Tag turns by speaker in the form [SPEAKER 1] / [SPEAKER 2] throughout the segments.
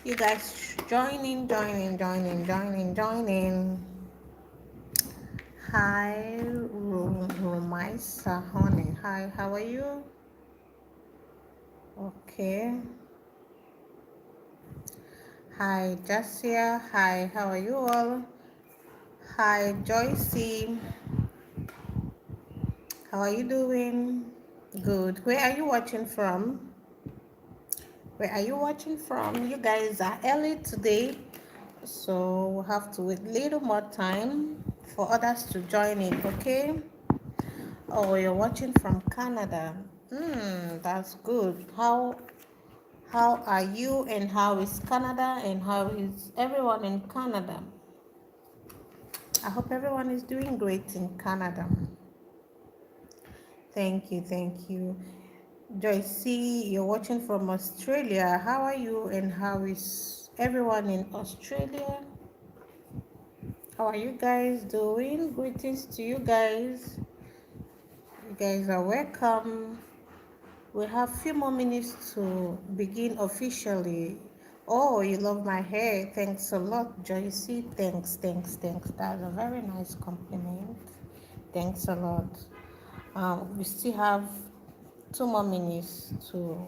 [SPEAKER 1] You guys join in. Hi, Rumaisa, honey. Hi, how are you? Okay. Hi, Jasia. Hi, how are you all? Hi, Joycey. How are you doing? Good. Where are you watching from? Where are you watching from? You guys are early today, so we'll have to wait a little more time for others to join in, okay? Oh, you're watching from Canada. That's good. How are you and how is Canada and how is everyone in Canada? I hope everyone is doing great in Canada. Thank you, thank you. Joyce, you're watching from Australia. How are you and how is everyone in Australia? How are you guys doing? Greetings to you guys. You guys are welcome. We have a few more minutes to begin officially. Oh, you love my hair. Thanks a lot, Joyce. Thanks. That's a very nice compliment. Thanks a lot. We still have 2 more minutes to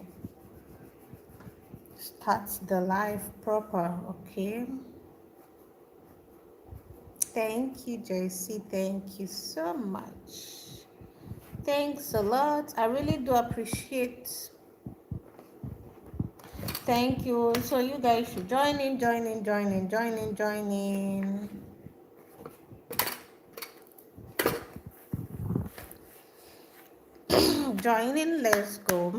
[SPEAKER 1] start the live proper, okay? Thank you, Joyce. Thank you so much. Thanks a lot. I really do appreciate. Thank you. So you guys should join in. Join in, let's go.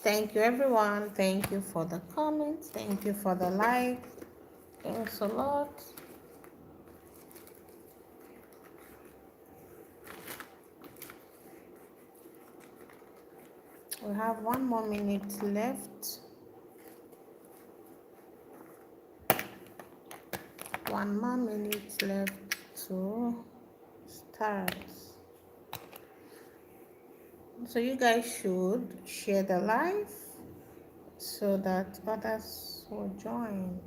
[SPEAKER 1] Thank you, everyone. Thank you for the comments. Thank you for the like. Thanks a lot. We have 1 more minute left. 1 more minute left to start. So you guys should share the live so that others will join.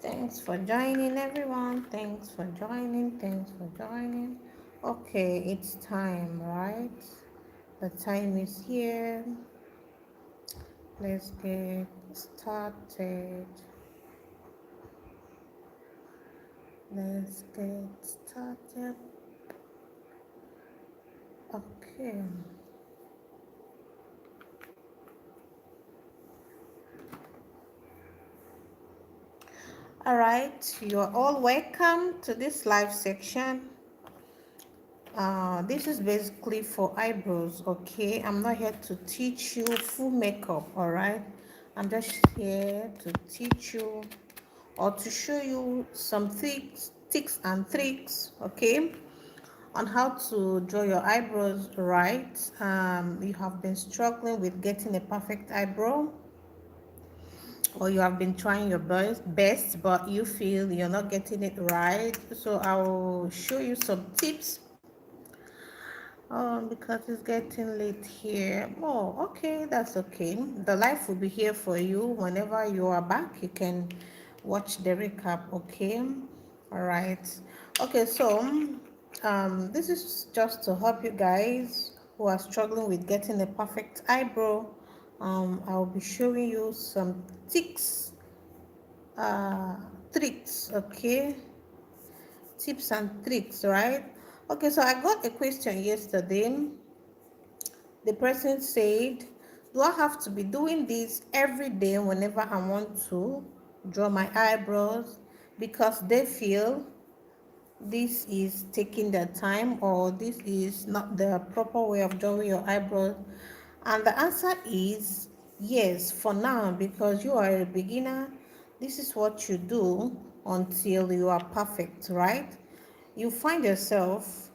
[SPEAKER 1] Thanks for joining, everyone. Thanks for joining. Okay, it's time, right? The time is here. Let's get started. Let's get started. Okay. All right, you're all welcome to this live section. This is basically for eyebrows, okay? I'm not here to teach you full makeup, all right? I'm just here to teach you or to show you some tips and tricks, okay, on how to draw your eyebrows right. You have been struggling with getting a perfect eyebrow, or you have been trying your best, but you feel you're not getting it right. So I will show you some tips. Oh, because it's getting late here. Oh, okay, that's okay. The live will be here for you whenever you are back. You can watch the recap, okay? All right. Okay, so this is just to help you guys who are struggling with getting a perfect eyebrow. I'll be showing you some tips, uh, tricks, okay? Tips and tricks, right? Okay, so I got a question yesterday. The person said, do I have to be doing this every day whenever I want to draw my eyebrows? Because they feel this is taking their time or this is not the proper way of drawing your eyebrows. And the answer is yes, for now, because you are a beginner. This is what you do until you are perfect, right? You find yourself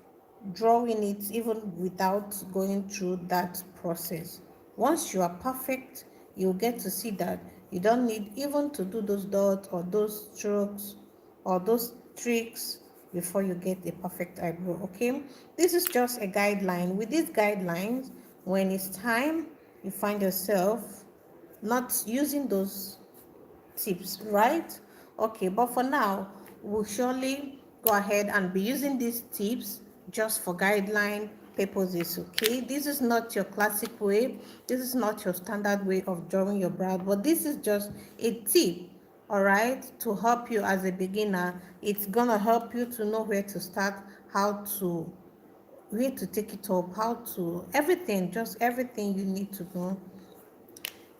[SPEAKER 1] drawing it even without going through that process, Once you are perfect, you'll get to see that you don't need even to do those dots or those strokes or those tricks before you get a perfect eyebrow. Okay, this is just a guideline. With these guidelines, when it's time you find yourself not using those tips, right? Okay, but for now we'll surely go ahead and be using these tips just for guideline purposes. Okay, this is not your classic way, this is not your standard way of drawing your brow, but this is just a tip, all right, to help you as a beginner. It's gonna help you to know where to start, how to, where to take it up, how to, everything, just everything you need to know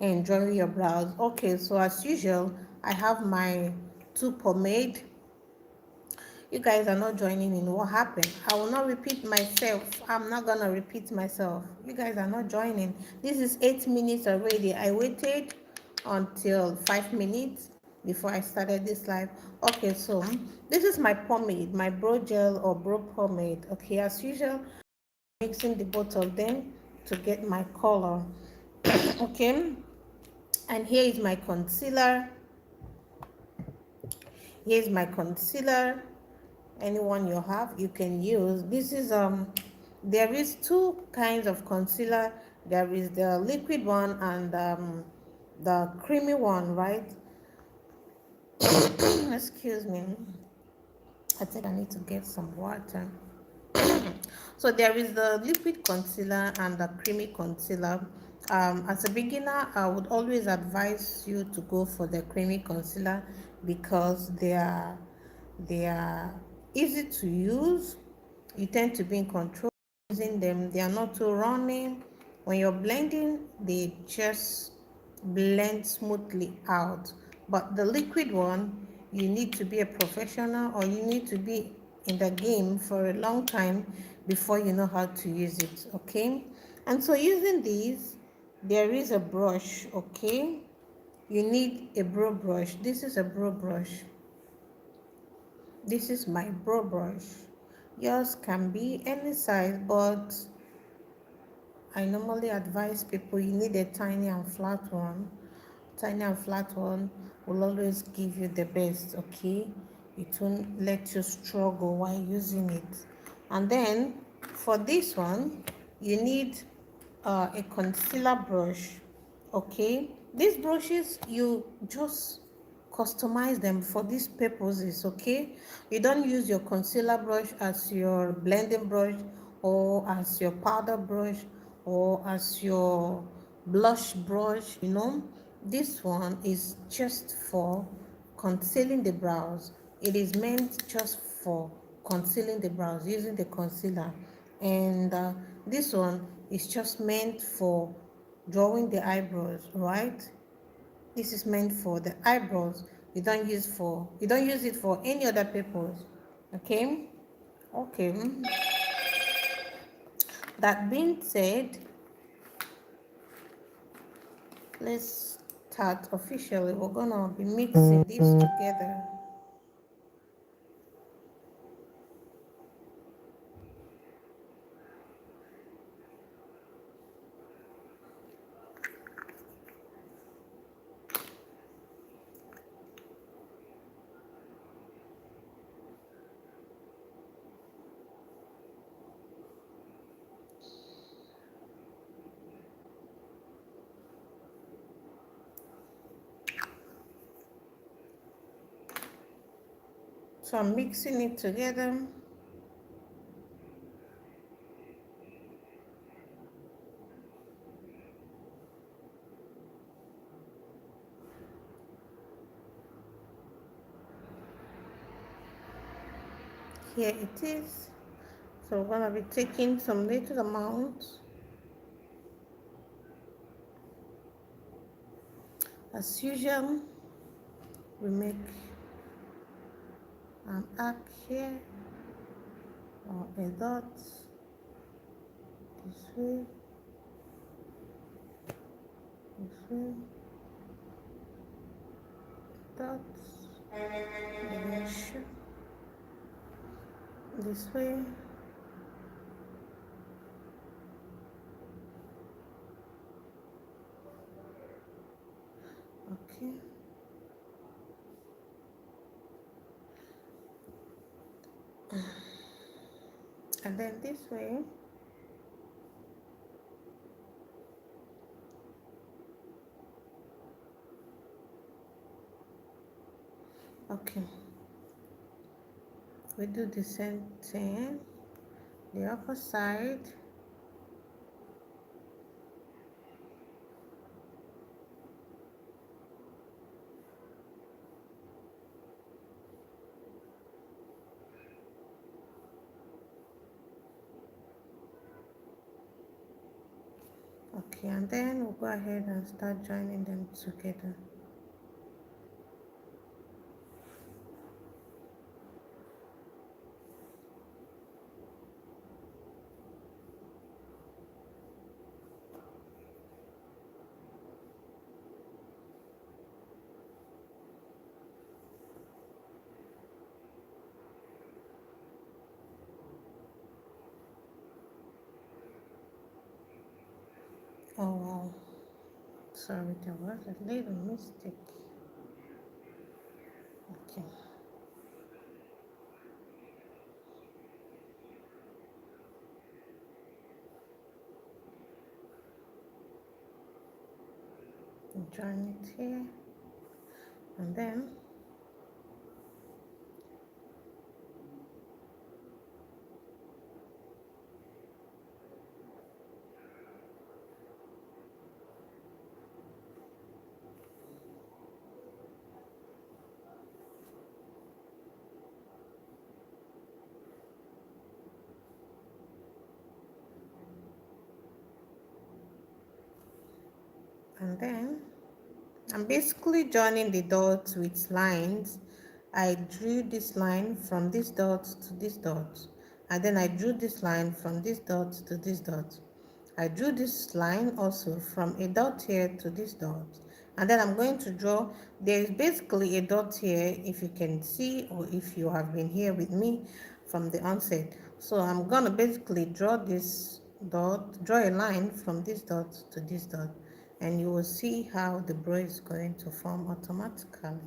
[SPEAKER 1] and drawing your brows. Okay, so as usual, I have my two pomade. You guys are not joining in. What happened? I will not repeat myself. I'm not gonna repeat myself. You guys are not joining. This is 8 minutes already. I waited until 5 minutes before I started this live. Okay, so this is my pomade, my brow gel or brow pomade. Okay, as usual, mixing the both of them to get my color. Okay, and here is my concealer. Here's my concealer. Anyone you have, you can use. This is there is two kinds of concealer. There is the liquid one and the creamy one, right? Excuse me, I think I need to get some water. So there is the liquid concealer and the creamy concealer. As a beginner, I would always advise you to go for the creamy concealer because they are easy to use. You tend to be in control using them. They are not too running. When you're blending, they just blend smoothly out. But the liquid one, you need to be a professional or you need to be in the game for a long time before you know how to use it. Okay, and so using these, there is a brush. Okay, you need a brow brush. This is a brow brush. This is my brow brush. Yours can be any size, but I normally advise people you need a tiny and flat one. Tiny and flat one will always give you the best. Okay, it won't let you struggle while using it. And then for this one, you need a concealer brush. Okay, these brushes you just customize them for these purposes. Okay, you don't use your concealer brush as your blending brush or as your powder brush or as your blush brush. This one is just for concealing the brows. It is meant just for concealing the brows using the concealer, and this one is just meant for drawing the eyebrows, right? This is meant for the eyebrows. You don't use it for any other purpose. Okay, that being said, let's start officially. We're gonna be mixing this together. So I'm mixing it together. Here it is. So we're gonna be taking some little amount. As usual, we make an arc here or a dot this way, dots, this way, Okay. And then this way. Okay. We do the same thing. The upper side. Okay, and then we'll go ahead and start joining them together. Oh wow, sorry, there was a little mistake. Okay. Join it here, and then and then I'm basically joining the dots with lines. I drew this line from this dot to this dot, and then I drew this line from this dot to this dot. I drew this line also from a dot here to this dot, and then I'm going to draw. There is basically a dot here, if you can see, or if you have been here with me from the onset. So I'm gonna basically draw this dot, draw a line from this dot to this dot, and you will see how the brow is going to form automatically.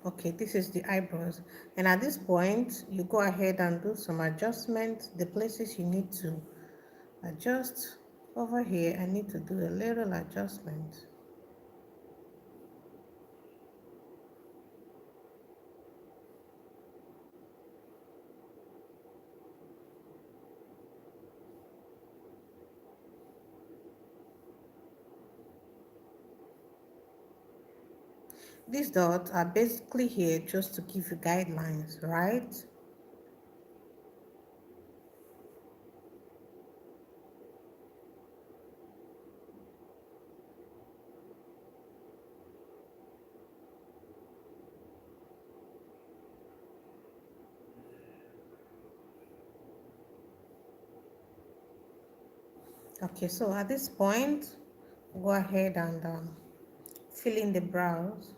[SPEAKER 1] Okay, this is the eyebrows, and at this point you go ahead and do some adjustments. The places you need to adjust over here, I need to do a little adjustment. These dots are basically here just to give you guidelines, right? Okay, so at this point, go ahead and fill in the brows.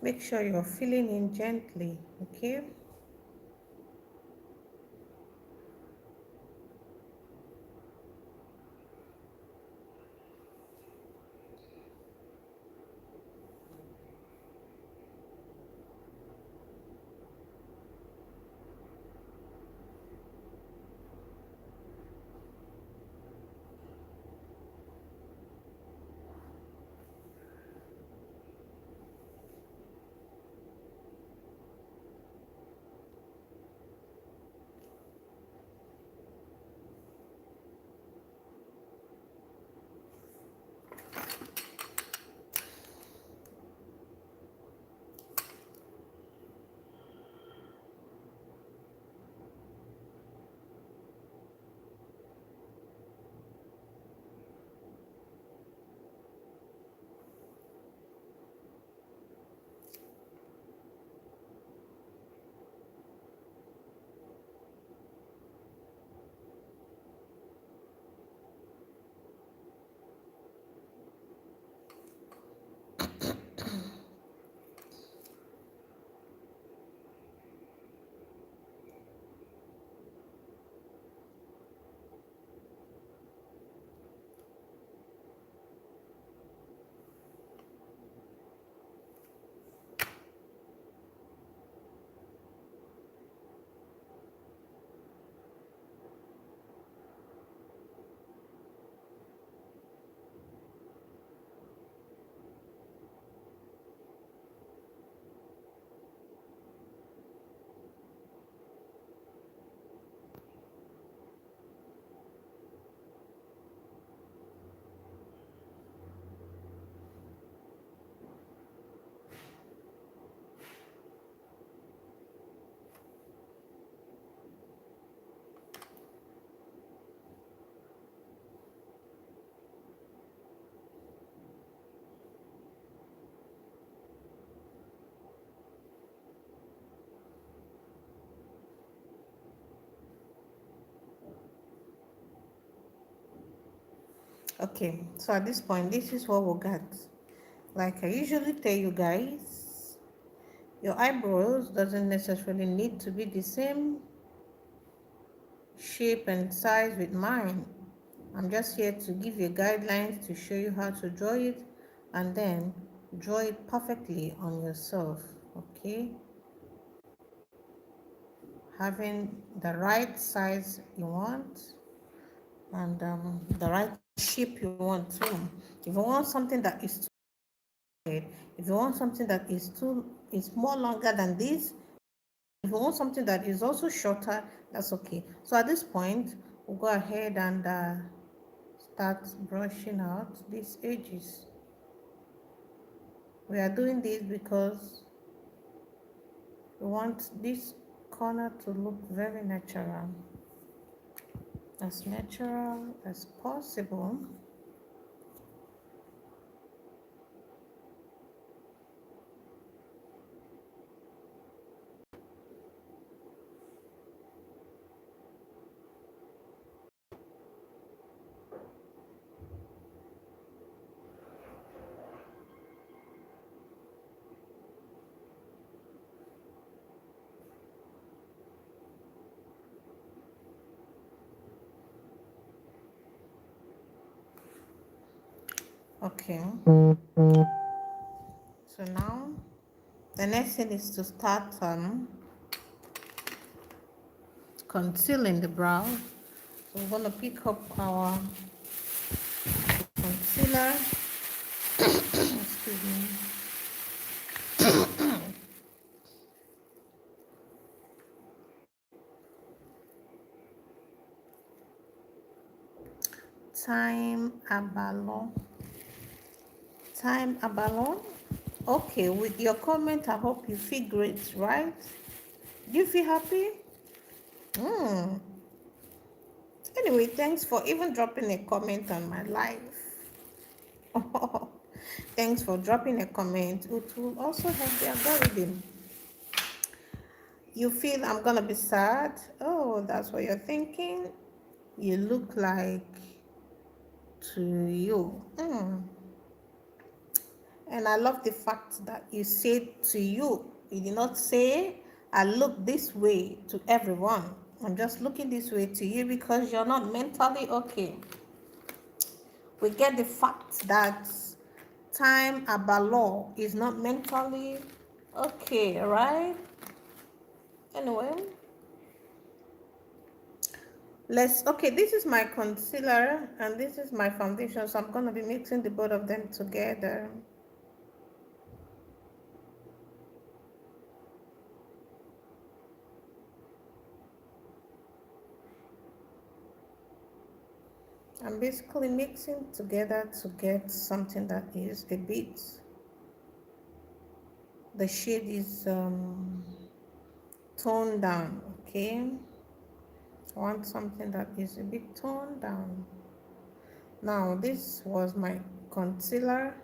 [SPEAKER 1] Make sure you're filling in gently, okay? Okay, so at this point, this is what we got. Like I usually tell you guys, your eyebrows doesn't necessarily need to be the same shape and size with mine. I'm just here to give you guidelines to show you how to draw it and then draw it perfectly on yourself. Okay, having the right size you want and the right shape you want too. If you want something that is too wide, if you want something that is more longer than this, if you want something that is also shorter, that's okay. So at this point, we'll go ahead and start brushing out these edges. We are doing this because we want this corner to look very natural as possible. Okay, so now the next thing is to start concealing the brow. So we're going to pick up our concealer. Excuse me. Time abalone. Time abalone. Okay, with your comment, I hope you feel great, right? Do you feel happy? Anyway, thanks for even dropping a comment on my live. Thanks for dropping a comment. It will also help the algorithm. You feel I'm gonna be sad? Oh, that's what you're thinking? You look like to you. And I love the fact that you said to you. You did not say, I look this way to everyone. I'm just looking this way to you because you're not mentally okay. We get the fact that time abalo is not mentally okay, right? Anyway, okay, this is my concealer and this is my foundation, so I'm going to be mixing the both of them together. I'm basically mixing together to get something that is a bit, the shade is toned down. Okay, I want something that is a bit toned down. Now this was my concealer,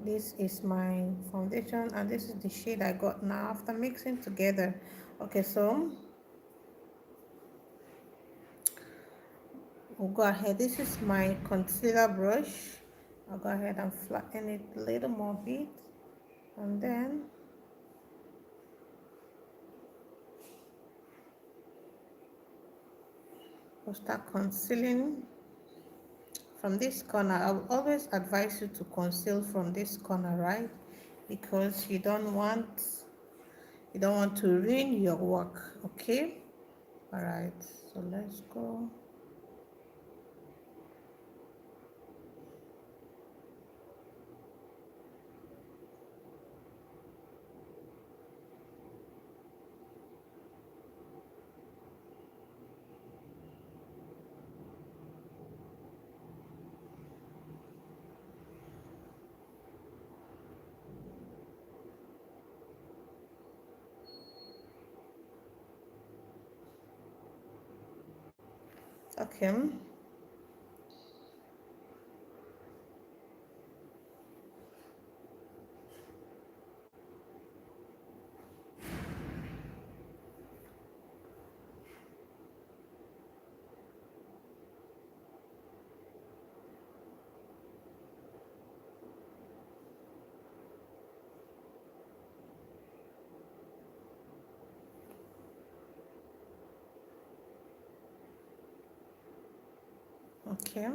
[SPEAKER 1] this is my foundation, and this is the shade I got now after mixing together. Okay, so we'll go ahead. This is my concealer brush. I'll go ahead and flatten it a little more bit, and then we'll start concealing from this corner. I will always advise you to conceal from this corner, right? Because you don't want to ruin your work. Okay, all right, so let's go. Okay, Okay.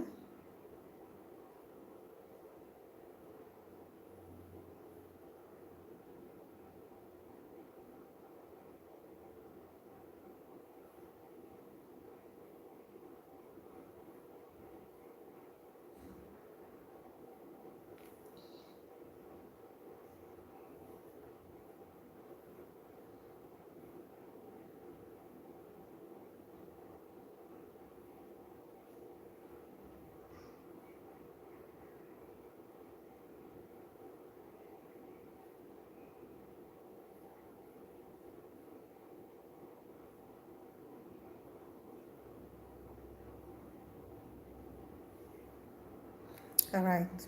[SPEAKER 1] All right.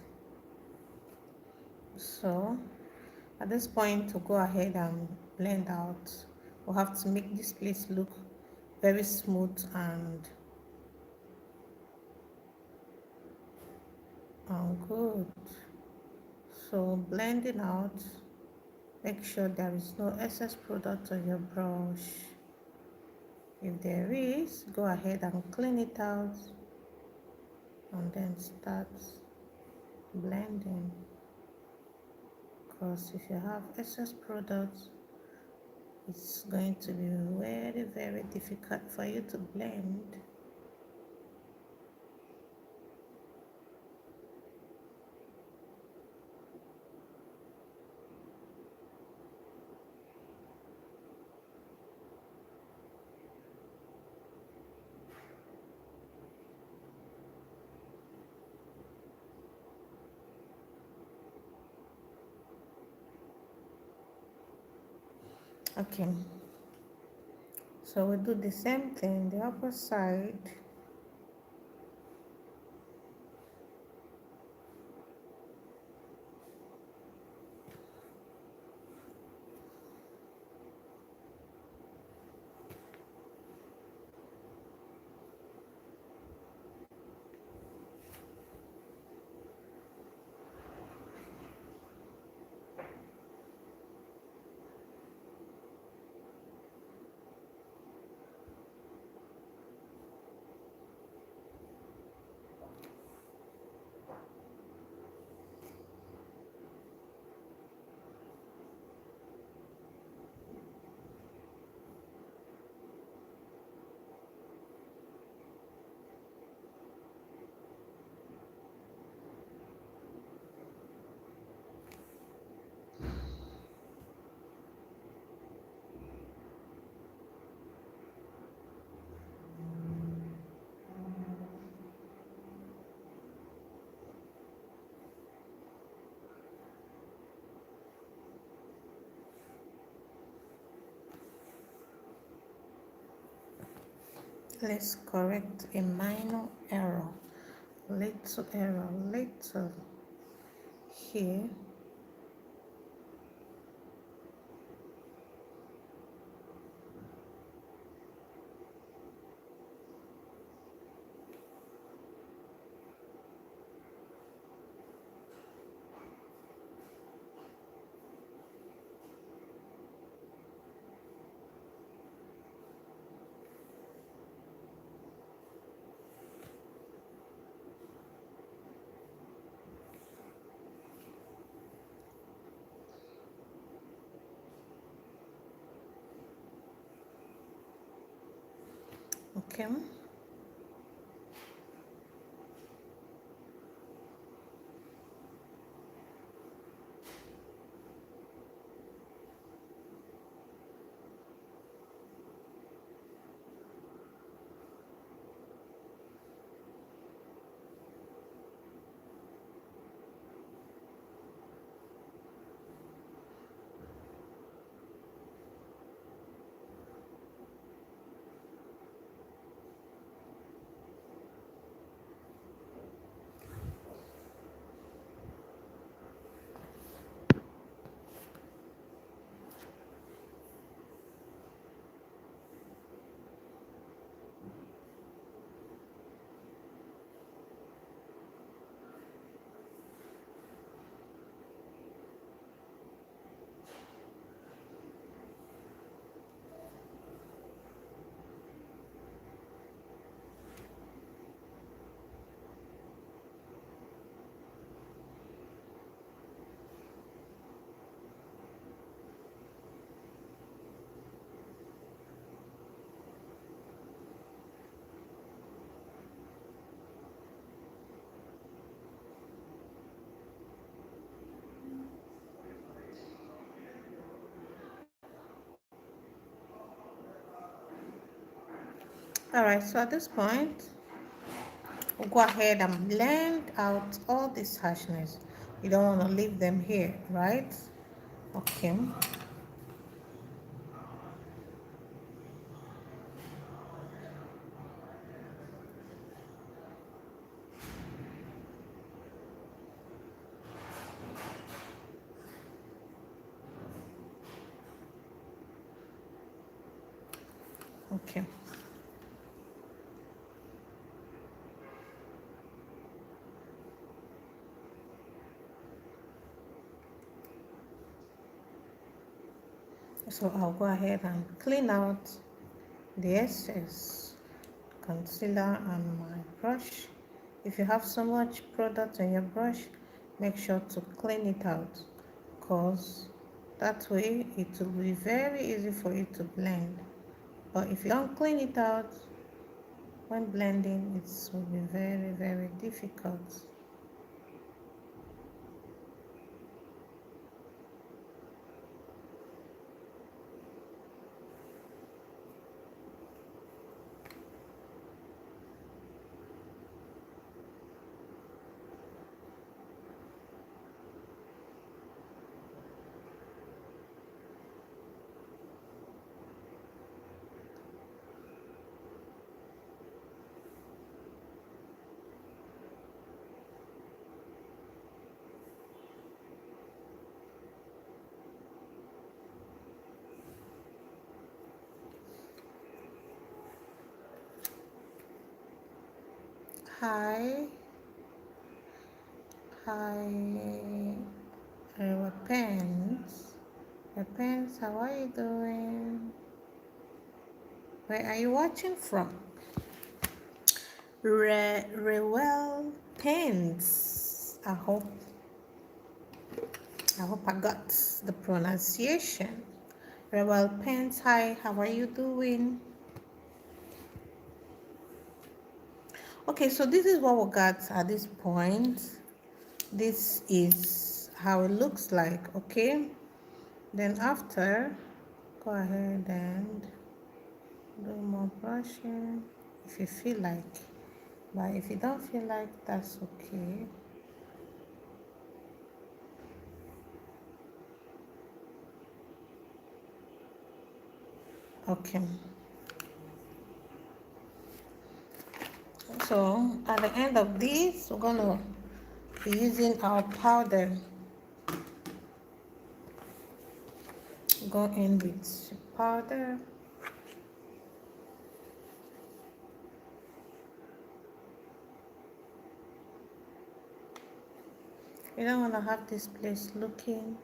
[SPEAKER 1] So at this point, to go ahead and blend out, we'll have to make this place look very smooth and good. So blending out, make sure there is no excess product on your brush. If there is, go ahead and clean it out and then start blending. Because if you have excess product, it's going to be very, very difficult for you to blend. Okay, so we do the same thing, the upper side. Let's correct a minor error, little here. Okay. All right, so at this point, we'll go ahead and blend out all this harshness. You don't want to leave them here, right? Okay. Okay. So I'll go ahead and clean out the excess concealer on my brush. If you have so much product on your brush, make sure to clean it out, because that way it will be very easy for you to blend. But if you don't clean it out when blending, it will be very, very difficult. Hi, hi, Repent. Repent, how are you doing? Where are you watching from? Rewell Pens. I hope I got the pronunciation. Rewell Pens, hi, how are you doing? Okay, so this is what we got at this point. This is how it looks like, okay? Then after, go ahead and do more brushing if you feel like. But if you don't feel like, that's okay. Okay. So at the end of this, we're gonna be using our powder. Go in with powder. You don't wanna have this place looking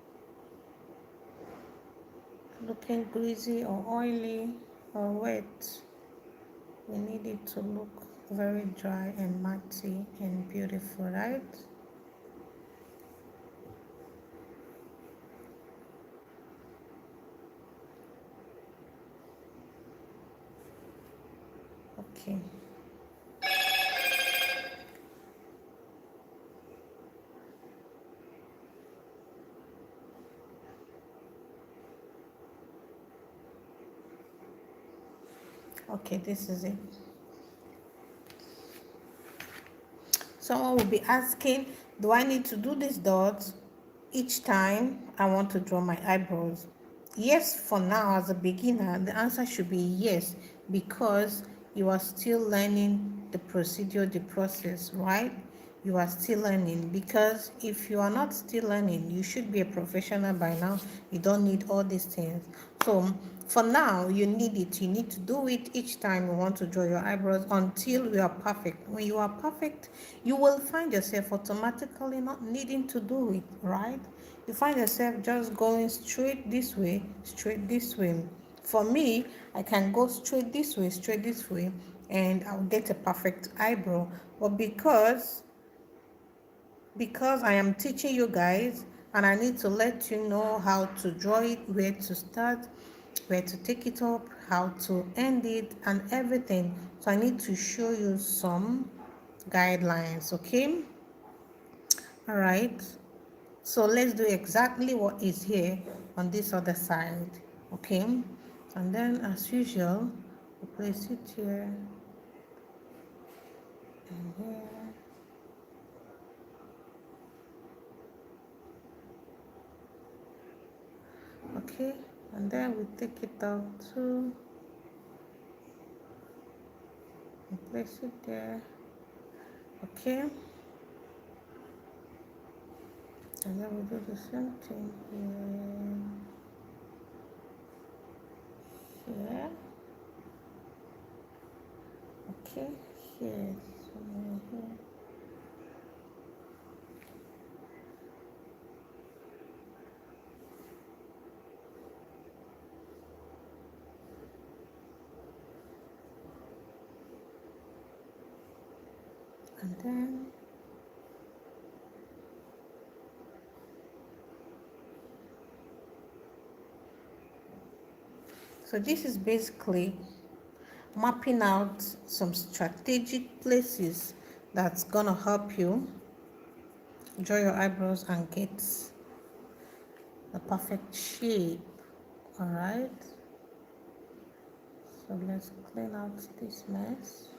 [SPEAKER 1] greasy or oily or wet. We need it to look very dry and matty and beautiful, right? Okay. Okay, this is it. Someone will be asking, do I need to do these dots each time I want to draw my eyebrows? Yes, for now, as a beginner, the answer should be yes, because you are still learning the procedure, the process, right? You are still learning, because if you are not still learning, you should be a professional by now. You don't need all these things. So for now, you need it. You need to do it each time you want to draw your eyebrows until you are perfect. When you are perfect, you will find yourself automatically not needing to do it, right? You find yourself just going straight this way, straight this way. For me, I can go straight this way, and I'll get a perfect eyebrow. But because I am teaching you guys, and I need to let you know how to draw it, where to start, where to take it up, how to end it, and everything. So I need to show you some guidelines, okay? All right. So let's do exactly what is here on this other side, okay? And then as usual, we place it here and here. Okay, and then we take it out too and place it there. Okay, and then we do the same thing here. Okay, here, somewhere here. And then so this is basically mapping out some strategic places that's gonna help you draw your eyebrows and get the perfect shape. All right, so let's clean out this mess.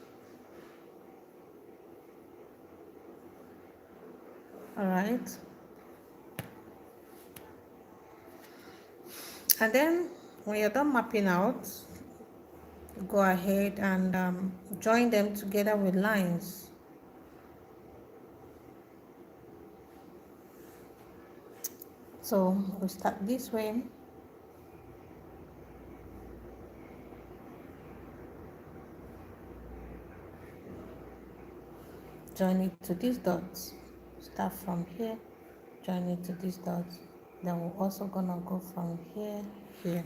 [SPEAKER 1] All right, and then when you're done mapping out, go ahead and join them together with lines. So we start this way. Join it to these dots. Start from here, join it to these dots. Then we're also gonna go from here, here.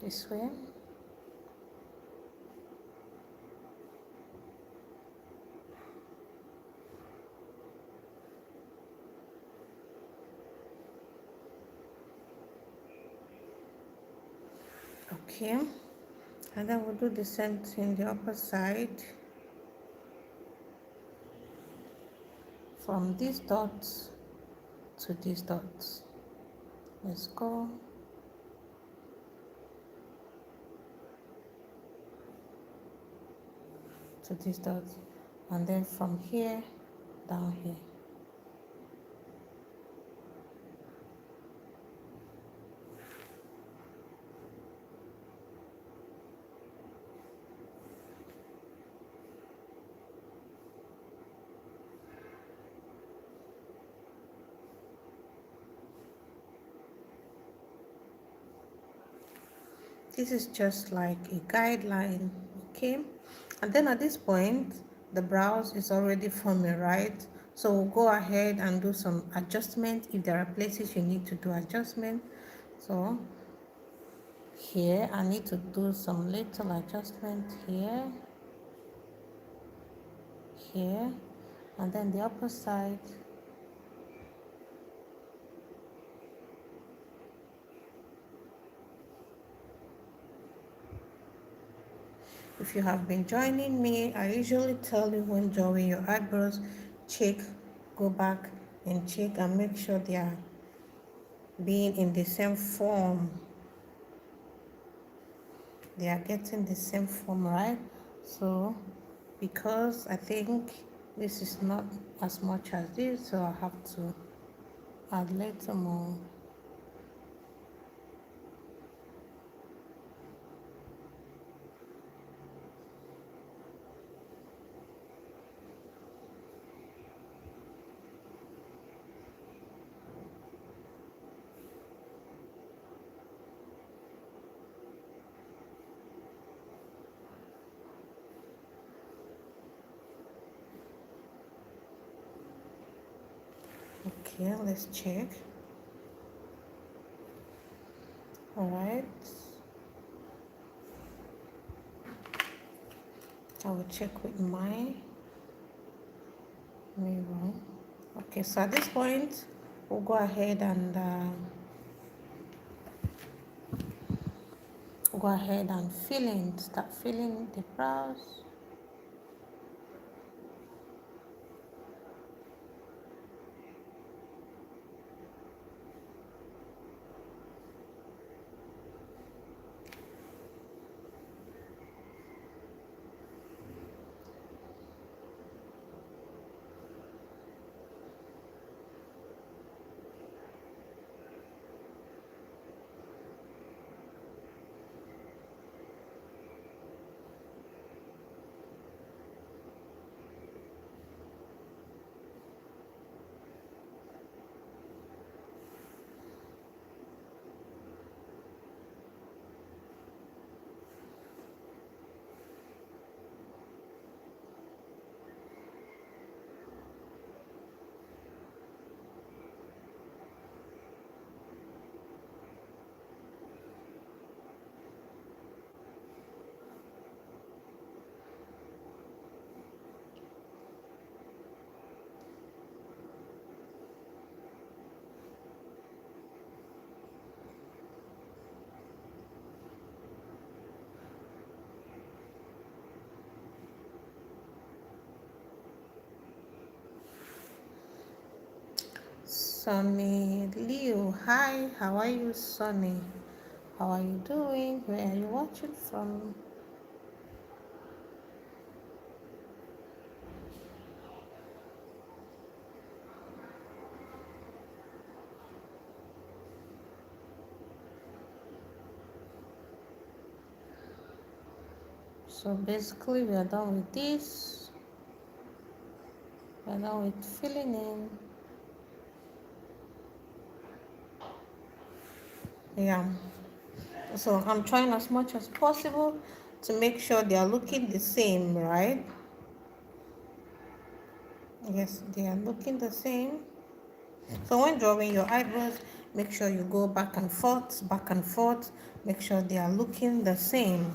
[SPEAKER 1] This way. Okay, and then we'll do the same thing the upper side. From these dots to these dots. Let's go. To these dots, and then from here down here. This is just like a guideline, okay? And then at this point, the brows is already forming, right? So we'll go ahead and do some adjustment if there are places you need to do adjustment. So here, I need to do some little adjustment here, here, and then the upper side. If you have been joining me, I usually tell you when drawing your eyebrows, check, go back and check and make sure they are being in the same form. They are getting the same form, right? So because I think this is not as much as this, so I have to add a little more. Okay, let's check. All right. I will check with my mirror. Okay, so at this point, we'll go ahead and start filling the brows. Sunny Liu. Hi, how are you, Sunny? How are you doing? Where are you watching from? So basically, we are done with this. We are done with filling in. Yeah. So I'm trying as much as possible to make sure they are looking the same, right? Yes, they are looking the same. So when drawing your eyebrows, make sure you go back and forth, back and forth. Make sure they are looking the same.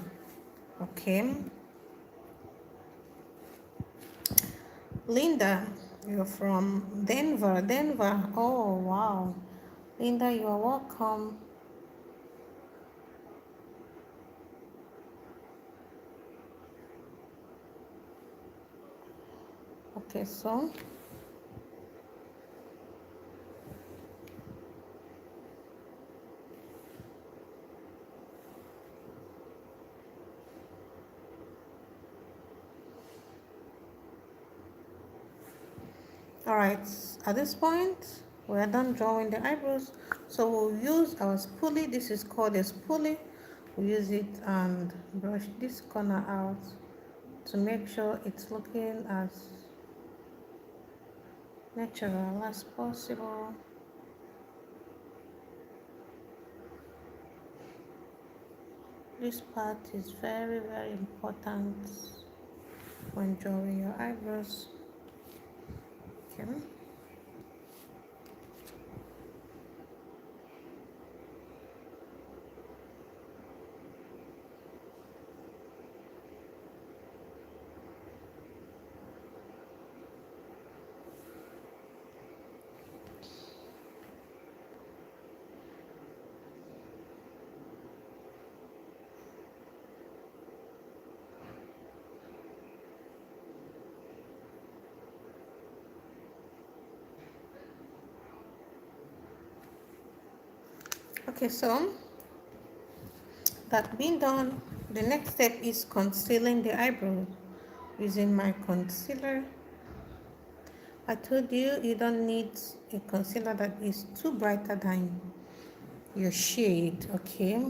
[SPEAKER 1] Okay. Linda, you're from Denver. Denver. Oh, wow. Linda, you are welcome. Okay, so all right, at this point, we're done drawing the eyebrows. So we'll use our spoolie. This is called a spoolie. We'll use it and brush this corner out to make sure it's looking as natural as possible. This part is very, very important when drawing your eyebrows. Okay. Okay, so that being done, the next step is concealing the eyebrow using my concealer. I told you you don't need a concealer that is too brighter than your shade, okay?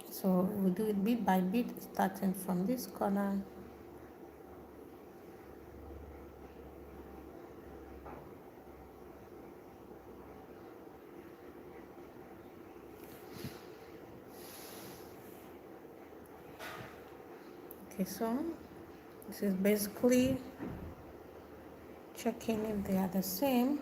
[SPEAKER 1] So we'll do it bit by bit, starting from this corner. Okay, so this is basically checking if they are the same.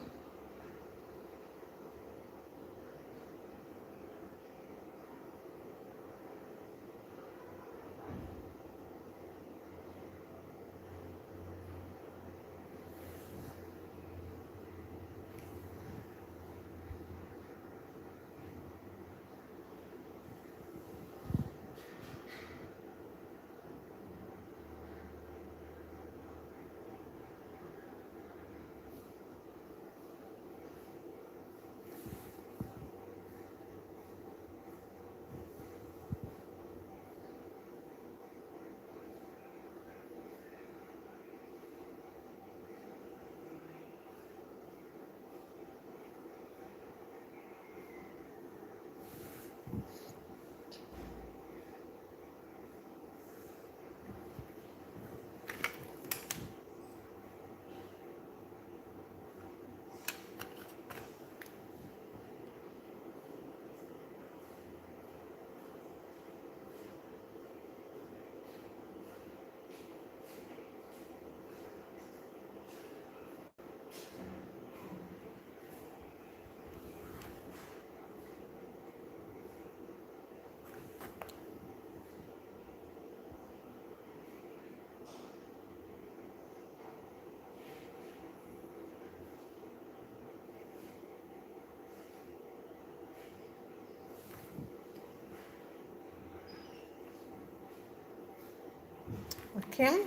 [SPEAKER 1] Okay.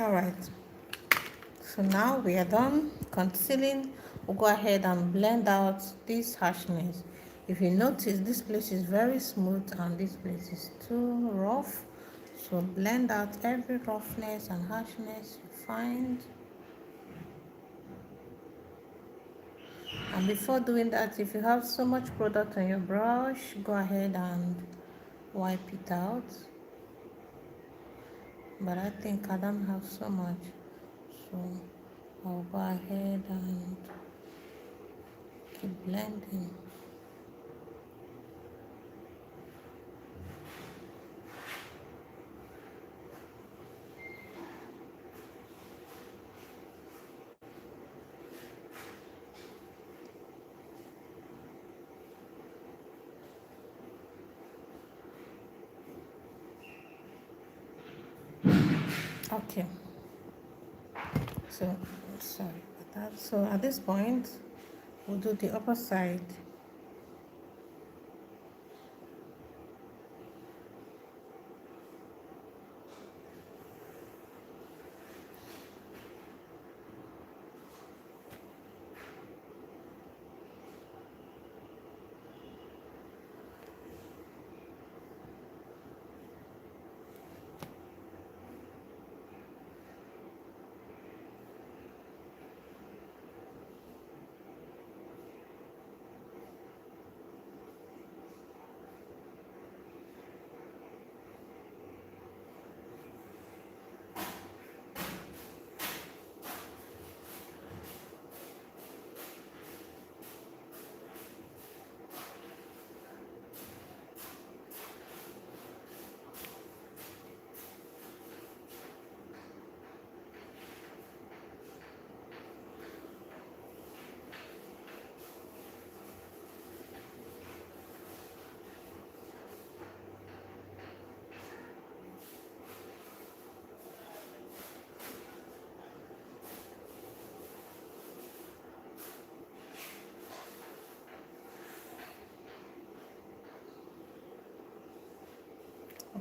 [SPEAKER 1] All right, so now we are done concealing. We'll go ahead and blend out this harshness. If you notice, this place is very smooth and this place is too rough. So blend out every roughness and harshness you find. And before doing that, if you have so much product on your brush, go ahead and wipe it out. But I think I don't have so much, so I'll go ahead and keep blending. Okay, so sorry about that. So at this point, we'll do the upper side.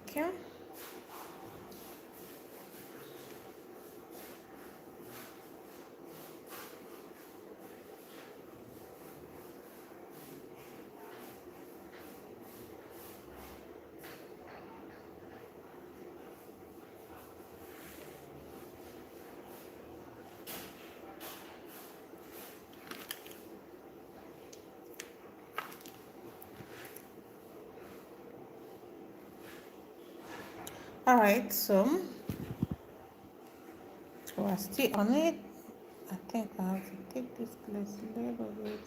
[SPEAKER 1] Okay. All right, so we're still on it. I think I have to take this place a little bit.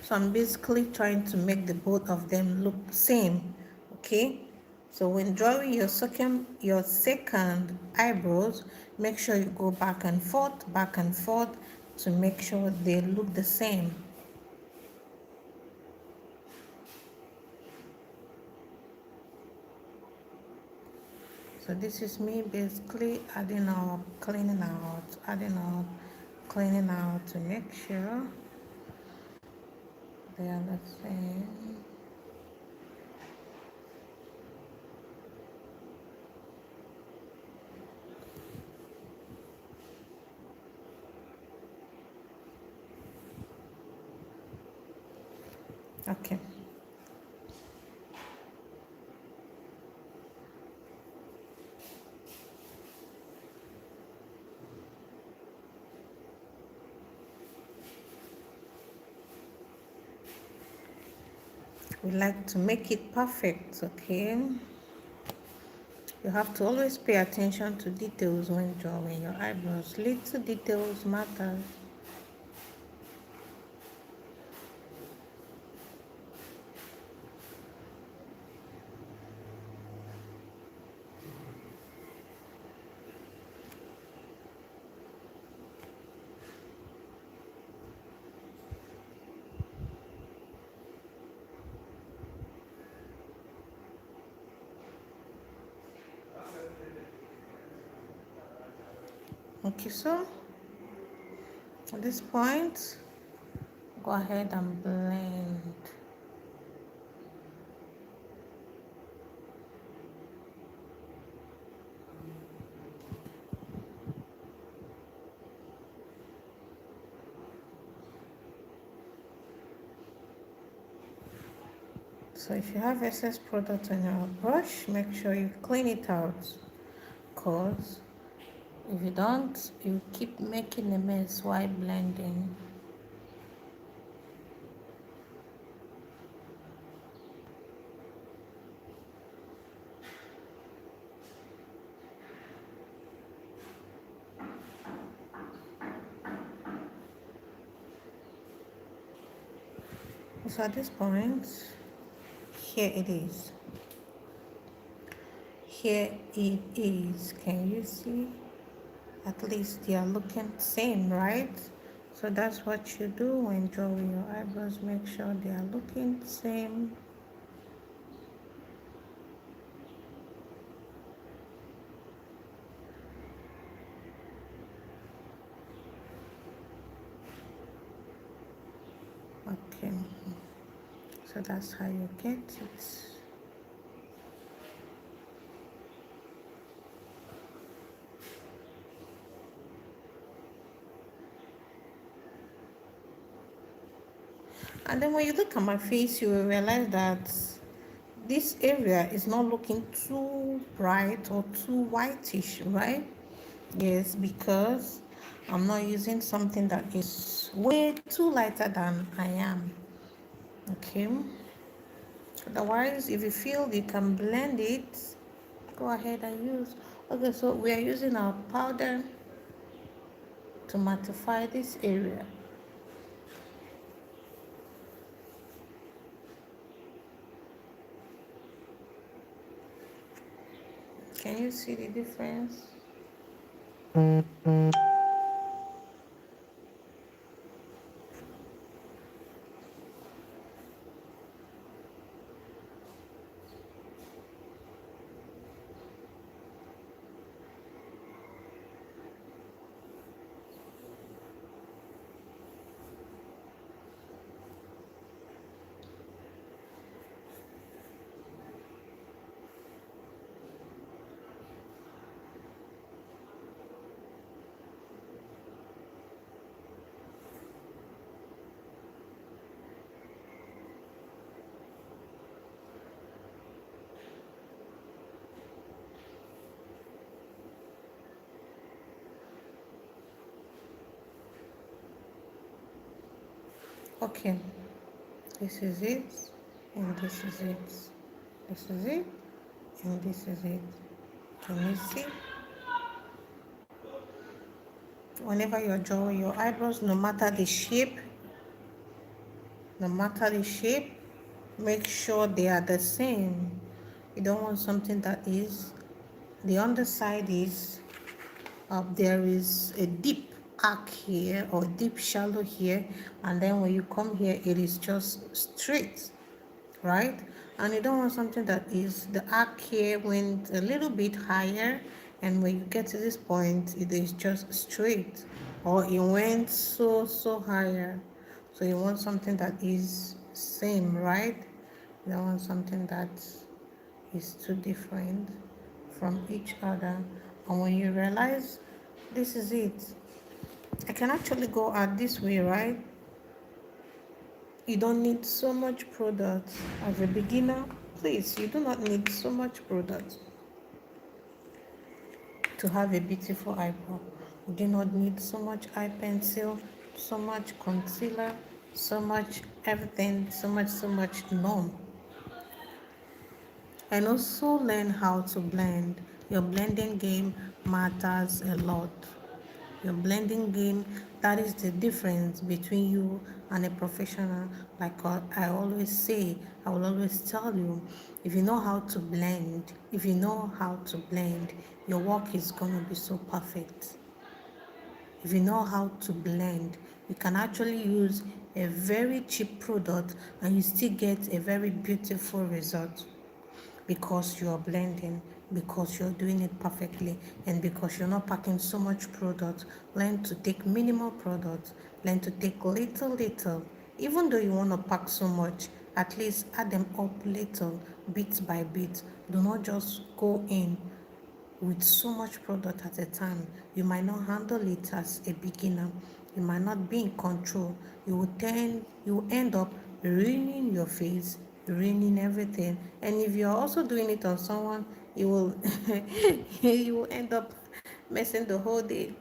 [SPEAKER 1] So I'm basically trying to make the both of them look same. Okay. So when drawing your second eyebrows, make sure you go back and forth to make sure they look the same. So this is me basically adding up, cleaning out, adding up, cleaning out to make sure they are the same. Okay. We like to make it perfect, okay? You have to always pay attention to details when drawing your eyebrows. Little details matter. Okay, so at this point, go ahead and blend. So if you have excess product on your brush, make sure you clean it out, because if you don't, you keep making a mess while blending. So at this point, here it is. Here it is. Can you see? At least they are looking same, right? So that's what you do when drawing your eyebrows. Make sure they are looking same. Okay, so that's how you get it. And then when you look at my face, you will realize that this area is not looking too bright or too whitish, right? Yes, because I'm not using something that is way too lighter than I am. Okay. Otherwise, if you feel you can blend it, go ahead and use. Okay, so we are using our powder to mattify this area. Can you see the difference? Okay, this is it, and this is it. This is it, and this is it. Can you see? Whenever you're drawing your eyebrows, no matter the shape, make sure they are the same. You don't want something that is, the underside is, there is a deep arc here or deep shallow here, and then when you come here, it is just straight, right? And you don't want something that is, the arc here went a little bit higher, and when you get to this point, it is just straight, or it went so higher. So you want something that is same, right? You don't want something that is too different from each other. And when you realize this is it, I can actually go out this way, right? You don't need so much product. As a beginner, please, you do not need so much product to have a beautiful eyebrow. You do not need so much eye pencil, so much concealer, so much everything, so much no. And also learn how to blend. Your blending game matters a lot. Your blending game, that is the difference between you and a professional. Like I always say, I will always tell you, if you know how to blend, your work is going to be so perfect. If you know how to blend, you can actually use a very cheap product and you still get a very beautiful result, because you're blending, because you're doing it perfectly, and because you're not packing so much product. Learn to take minimal product, learn to take little. Even though you want to pack so much, at least add them up little, bit by bit. Do not just go in with so much product at a time. You might not handle it as a beginner. You might not be in control. You will end up ruining your face ruining everything. And if you're also doing it on someone, you will you will end up messing the whole day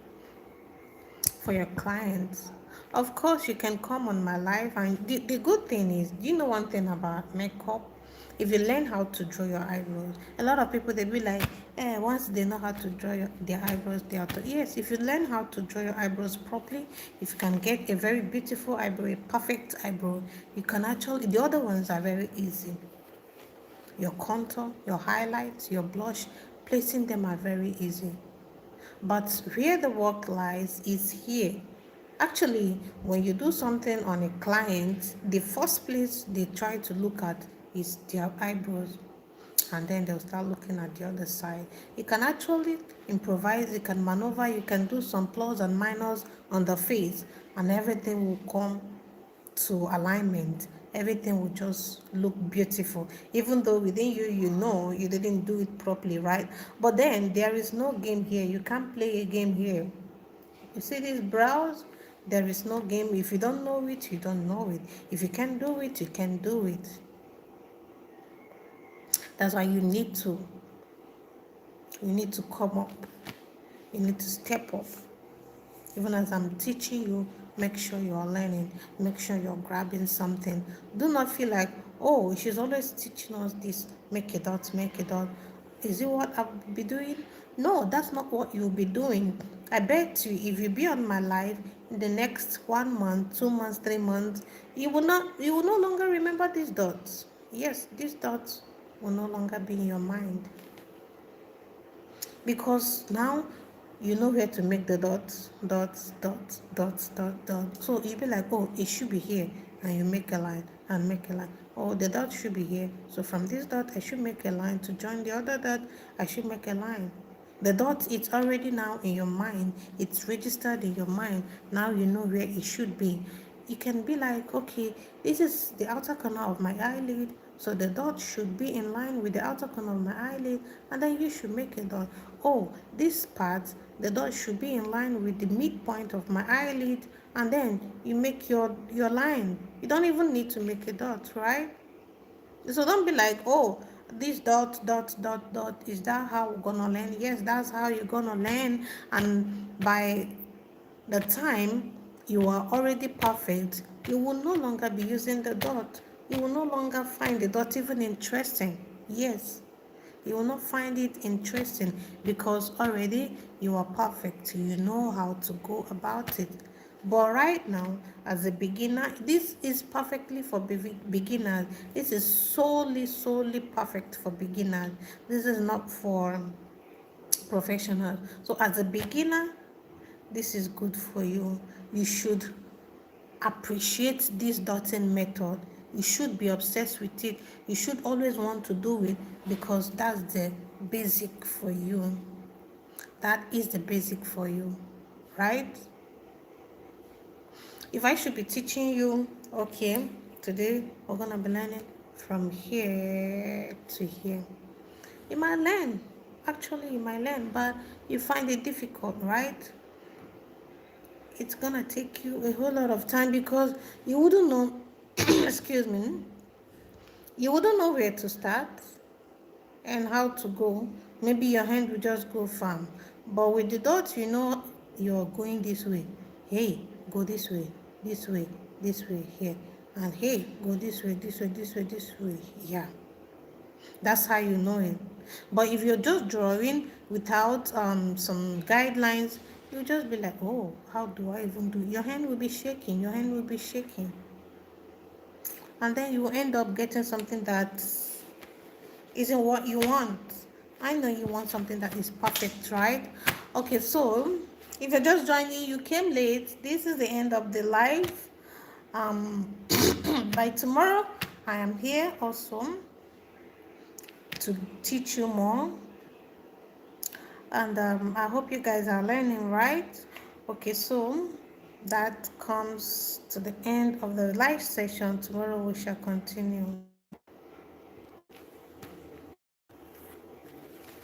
[SPEAKER 1] for your clients. Of course, you can come on my live, and the good thing is, do you know one thing about makeup? If you learn how to draw your eyebrows, a lot of people they be like, once they know how to draw their eyebrows, they are. Yes, if you learn how to draw your eyebrows properly, if you can get a very beautiful eyebrow, a perfect eyebrow, you can actually. The other ones are very easy. Your contour, your highlights, your blush, placing them are very easy. But where the work lies is here. Actually, when you do something on a client, the first place they try to look at is their eyebrows, and then they'll start looking at the other side. You can actually improvise, you can maneuver, you can do some plus and minus on the face, and everything will come to alignment. Everything will just look beautiful, even though within you, you know you didn't do it properly, right? But then there is no game here. You can't play a game here. You see these brows, there is no game. If you don't know it, you don't know it. If you can do it, you can do it. That's why you need to come up. You need to step up. Even as I'm teaching you, make sure you are learning. Make sure you're grabbing something. Do not feel like, oh, she's always teaching us this. Make a dot, make a dot. Is it what I'll be doing? No, that's not what you'll be doing. I bet you, if you be on my live in the next 1 month, 2 months, 3 months, you will no longer remember these dots. Yes, these dots will no longer be in your mind, because now you know where to make the dots, dots, dots, dots, dot, dot. So you'll be like, oh, it should be here, and you make a line and make a line. Oh, the dot should be here. So from this dot, I should make a line to join the other dot. I should make a line. The dot, it's already now in your mind. It's registered in your mind. Now you know where it should be. You can be like, okay, this is the outer corner of my eyelid, so the dot should be in line with the outer corner of my eyelid, and then you should make a dot. Oh, this part, the dot should be in line with the midpoint of my eyelid, and then you make your line. You don't even need to make a dot, right? So don't be like, oh, this dot, dot, dot, dot, is that how we're gonna learn? Yes, that's how you're gonna learn. And by the time you are already perfect, you will no longer be using the dot. You will no longer find the dot even interesting. Yes, you will not find it interesting, because already you are perfect. You know how to go about it. But right now, as a beginner, this is perfectly for beginners. This is solely perfect for beginners. This is not for professionals. So as a beginner, this is good for you. You should appreciate this dotting method. You should be obsessed with it. You should always want to do it, because that's the basic for you. That is the basic for you, right? If I should be teaching you, okay, today we're gonna be learning from here to here. You might learn, actually you might learn, but you find it difficult, right? It's gonna take you a whole lot of time, because you wouldn't know excuse me, you wouldn't know where to start and how to go. Maybe your hand will just go firm, but with the dots, you know you're going this way. Hey, go this way, this way, this way, here, and hey, go this way, this way, this way, this way. Yeah, that's how you know it. But if you're just drawing without some guidelines, you'll just be like, oh, how do I even do it? Your hand will be shaking, your hand will be shaking, and then you will end up getting something that isn't what you want. I know you want something that is perfect, right? Okay, so if you're just joining, you came late, this is the end of the live. By tomorrow, I am here also to teach you more, and I hope you guys are learning, right? Okay, so that comes to the end of the live session. Tomorrow we shall continue.